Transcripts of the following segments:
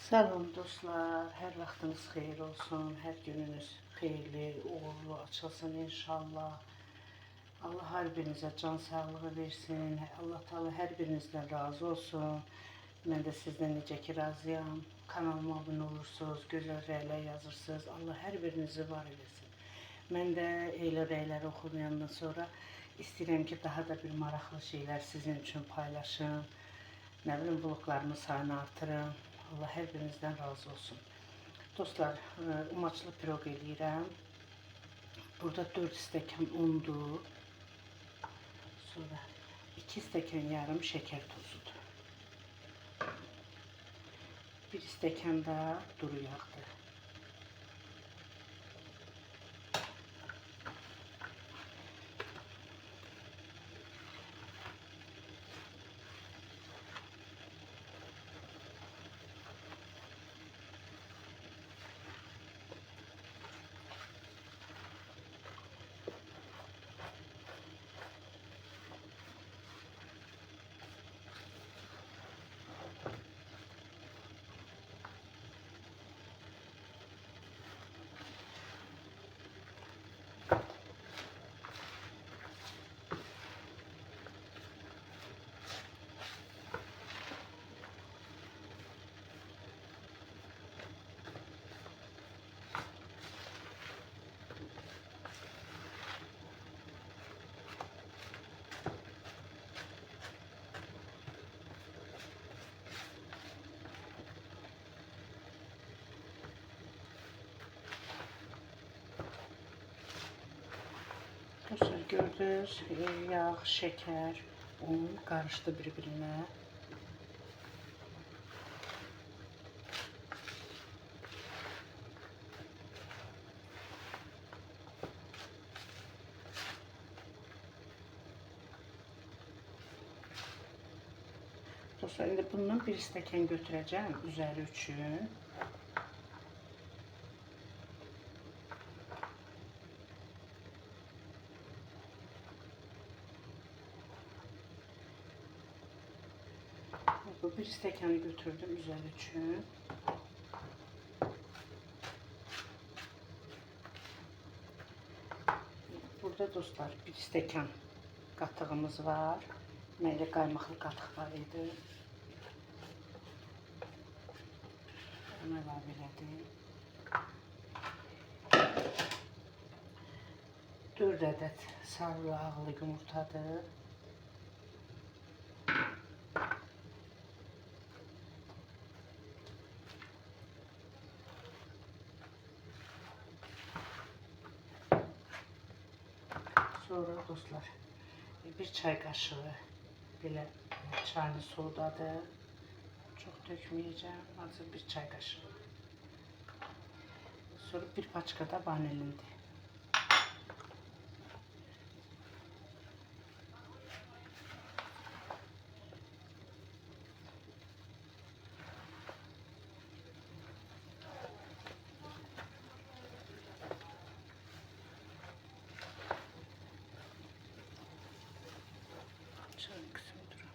Salam dostlar, hər vaxtınız xeyir olsun, hər gününüz xeyirli, uğurlu açılsın inşallah. Allah hər birinizə can sağlığı versin, Allah Teala hər birinizdən razı olsun. Mən də sizdən necə ki razıyam. Kanalıma abunə olursunuz, gözəl rəylər yazırsınız, Allah hər birinizi var eləsin. Mən də elə rəyləri oxumayandan sonra istəyirəm ki, daha da bir maraqlı şeylər sizin üçün paylaşım. Nə bilim, vloglarımın sayını artırım. Allah hər birinizdən razı olsun. Dostlar, umaçlı piroq eləyirəm. Burada 4 stəkan undur. Sonra 2 stəkan yarım şəkər tozudur. 1 stəkan da duru yağdır. Dostlar, gördünüz, yağ, şeker, un karıştı birbirine. Dostlar, indi bundan bir stəkan götürəcəm üzəri üçün. Bu bir stəkanı götürdüm üzəri üçün. Burada dostlar bir stəkan qatığımız var. Məndə qaymaqlı qatıq var idi. Onu əlavə elədim. 4 ədəd sarı ağlı yumurtadır. Sonra dostlar bir çay kaşığı belə çaylı sodadır. Çox dökməyəcəm, azı bir çay kaşığı. Sonra bir paçka da vanilindir. Şöyle kısmı durun.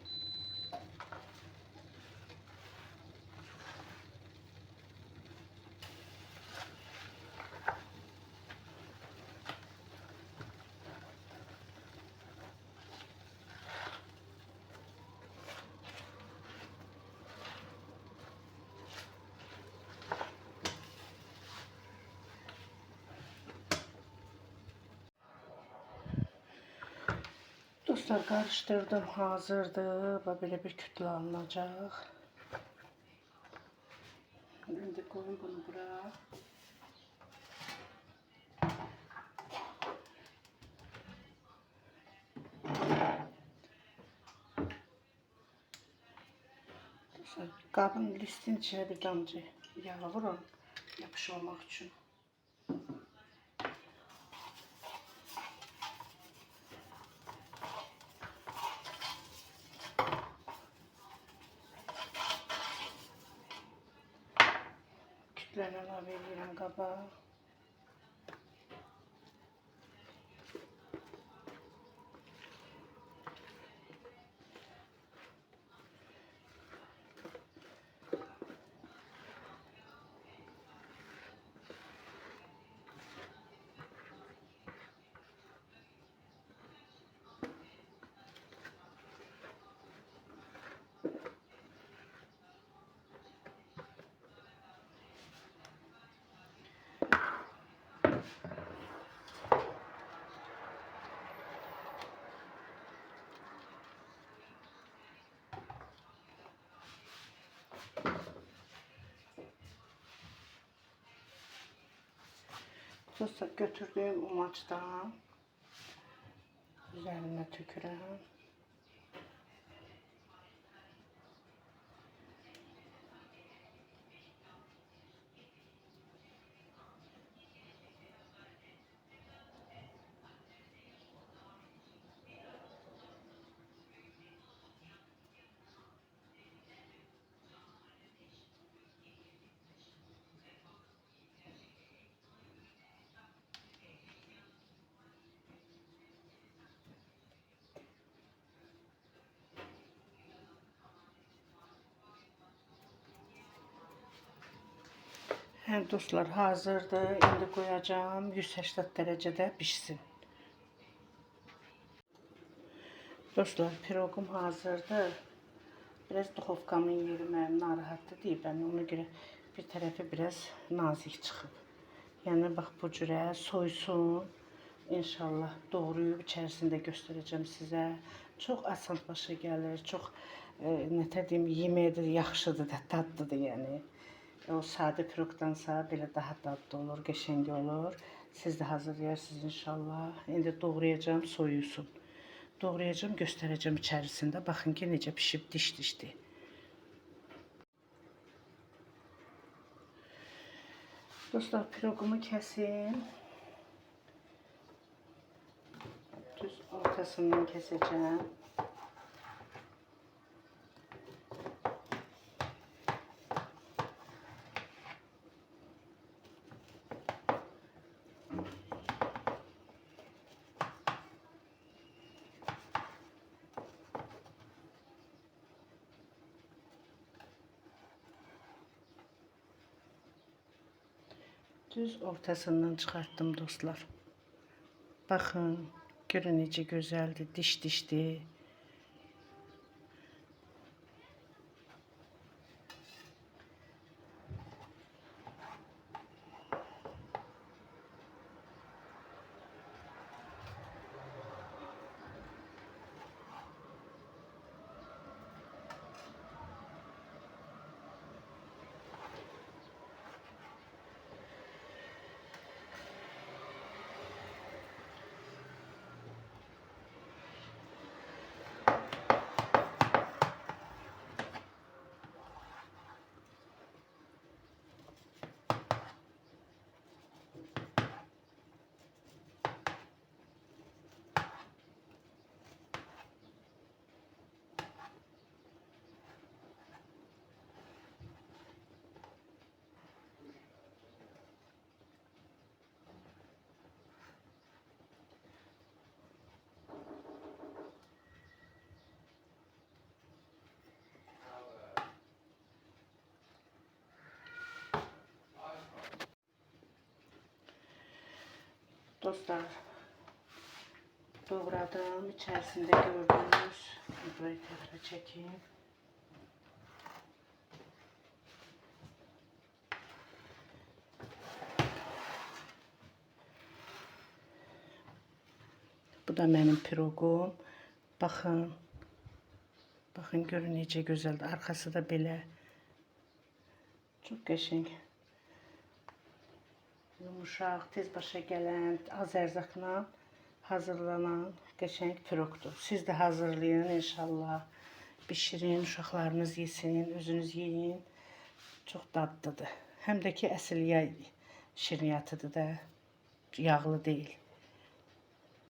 Dostlar, karıştırdım, hazırdır. Böyle bir kütle alınacak. Şimdi koyun bunu buraya. Dostlar, kabın listin içine bir damcı yağ vurun, yapışmamak için. Kütlen əlavə edirəm qaba. Dostlar, götürdüğüm umaçdan üzerine tükürəm. Hə dostlar, hazırdır. İndi qoyacağım 180 dərəcədə pişsin. Dostlar, piroqum hazırdır. Biraz duxovkamın yeri mənim narahatdır deyib. Ona görə bir tərəfi biraz nazik çıxıb. Yəni bax bu cürə soysun. İnşallah doğrayıb içərisində göstərəcəm sizə. Çox asan başa gəlir. Çox nətər deyim, yeməyə də yaxşıdır da, dadlıdır yəni. O sadə piroqdansa belə daha dadlı olur, qəşəng olur. Siz də hazırlayarsınız inşallah. İndi doğrayacağım, soyusun. Doğrayacağım, göstərəcəm içərisində. Baxın ki, necə pişib diş-dişdir. Dostlar, piroqumu kəsim. Düz ortasından kəsəcəm. Düz ortasından çıxartdım dostlar. Baxın, görün necə gözəldir, diş-dişdir. Dostlar, doğradım. İçerisinde gördüğünüz, burayı tekrar çekeyim. Bu da benim piroqum. Baxın. Baxın, görün necə gözəldir. Arxası da belə. Çox qəşəng. Yumuşaq, tez başa gələn, az ərzaqla hazırlanan qəşəng piroqdur. Siz də hazırlayın inşallah. Bişirin, uşaqlarınız yesin, özünüz yeyin. Çox dadlıdır. Həm də ki, əsl yay şirniyyatıdır da, yağlı deyil.